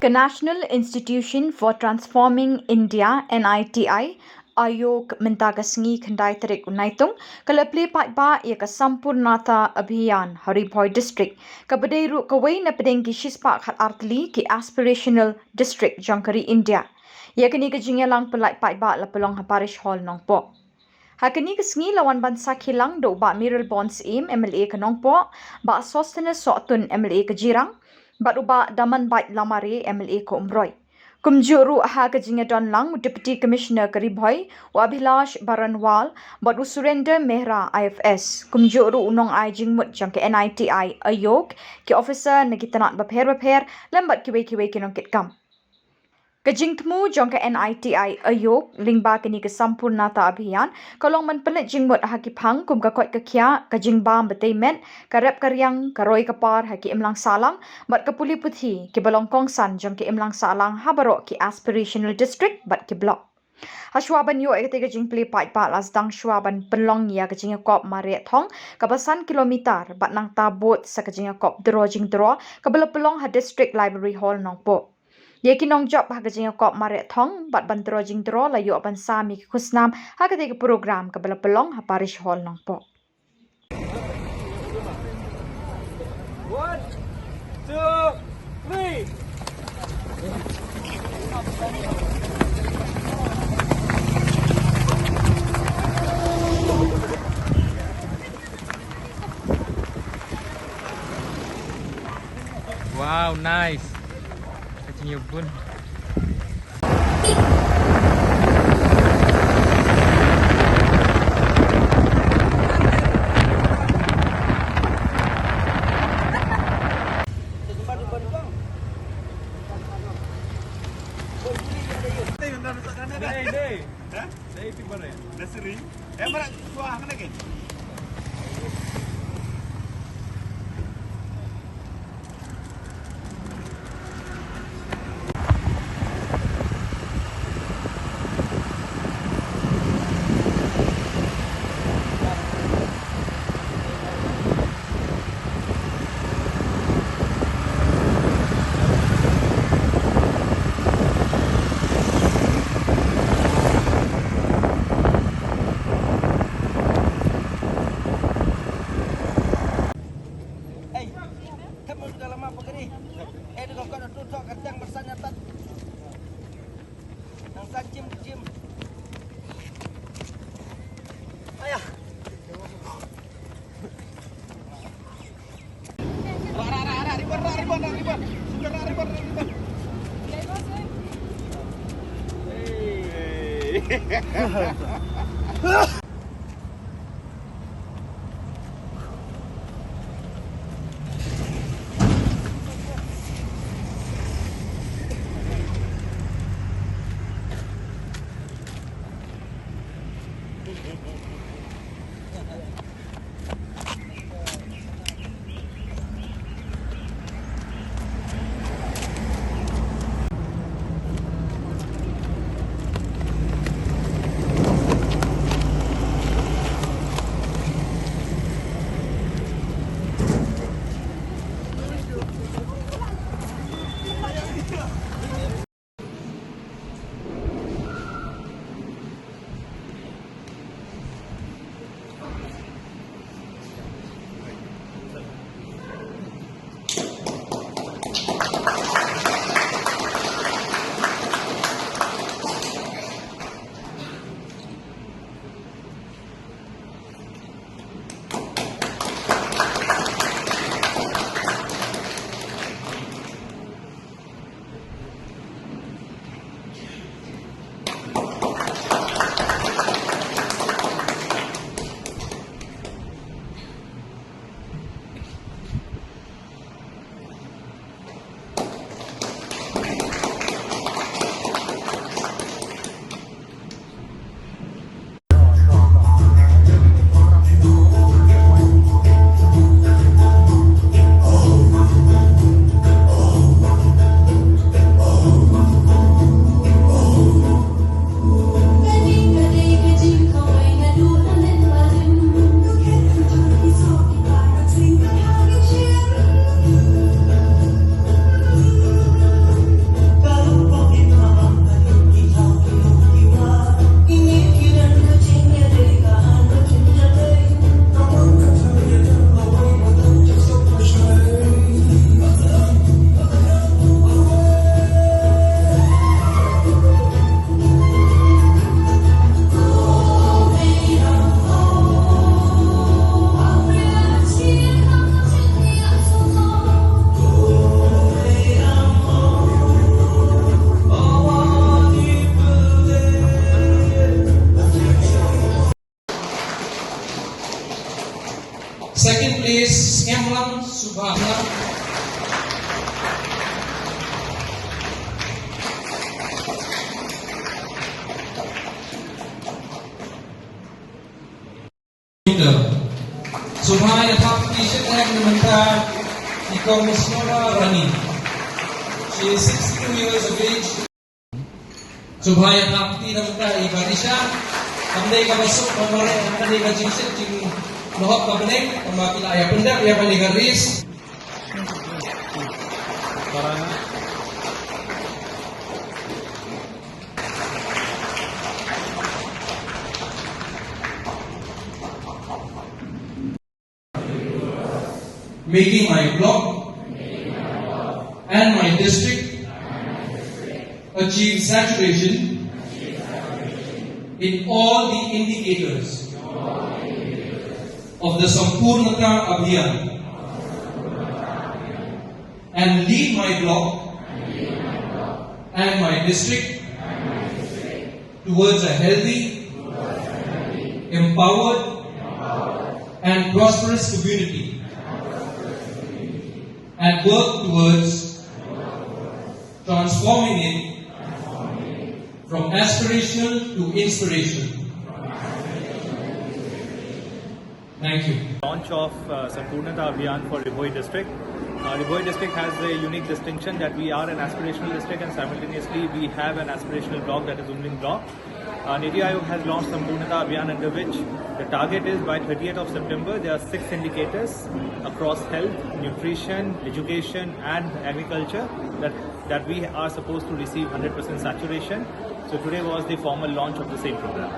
ke National Institution for Transforming India NITI Ayog mentagasngi kendai terik unaitung kelepli patba ia ke Sampurnata Abhiyan Haribhoi District kebedai ru kawai na pedenggi shispak hat artli ki aspirational district jangkari India. Ia kini kejingelang pelai patba la pelong haparish hall nongpo. Hakini kesngi lawan bansa kilang do ba Miral Bonds im MLA ke nongpo ba Sostenes Sotun MLA ke Jirang bat uba Daman Bait Lamare MLA ke Umroy. Kumjuru ha kejinga Don Lang Deputy Commissioner Karibhoi wa Abhilash Baranwal bat Surender Mehra IFS kumjuru unong ai jingmut jang ke NITI Ayog ke officer nagitanat bapher lambat kiwe kinong kitkam. Kejingtmu jong ke NITI Ayog lingba kini ke Sampurnata Abhiyan kolong menpelit jingmut haki phang kum ka koi kakya kejingbam betaimet karep karyang karoi kapar haki imlang salang bat kapuli puthi ke balongkong san jong ke imlang salang habaro ki aspirational district bat ke block. Hashwaban yo ekte kejing pli pai pa lasdang shwaban pelong ya kejing kop mare thong kabasan kilometer bat nang tabot sa kejing kop drojing dro kabela pelong ha district library hall nongpo. Yeki nong job ha kejing kop mare thong bat bantro jing dro la yo ban sami ki khusnam ha kete program kabela pelong ha parish hall nongpo. 1, 2, 3. Wow, nice. Kacing you pun. Subhaya Thapti Namanta Ikaw Misnora Rani. She is 62 years of age. Subhaya Thapti Namanta Ibarisha. Kamday ka masuk pamare ang kanay ka jinsit jing lohok ka benek pamakila ya pendak ya panigaris. Making my block and my district achieve saturation in all the indicators of the Sampurnata Abhiyan and lead my block and my district towards a healthy, empowered and prosperous community, and work towards transforming it from aspirational to inspirational. Thank you. Launch of Sampurnata Abhiyan for Ribhoi district. Ribhoi district has a unique distinction that we are an aspirational district and simultaneously we have an aspirational block, that is Umling block. Niti Aayog has launched Sampurnata Abhiyan, under which the target is by 30th of September there are 6 indicators across health, nutrition, education and agriculture that we are supposed to receive 100% saturation. So today was the formal launch of the same program.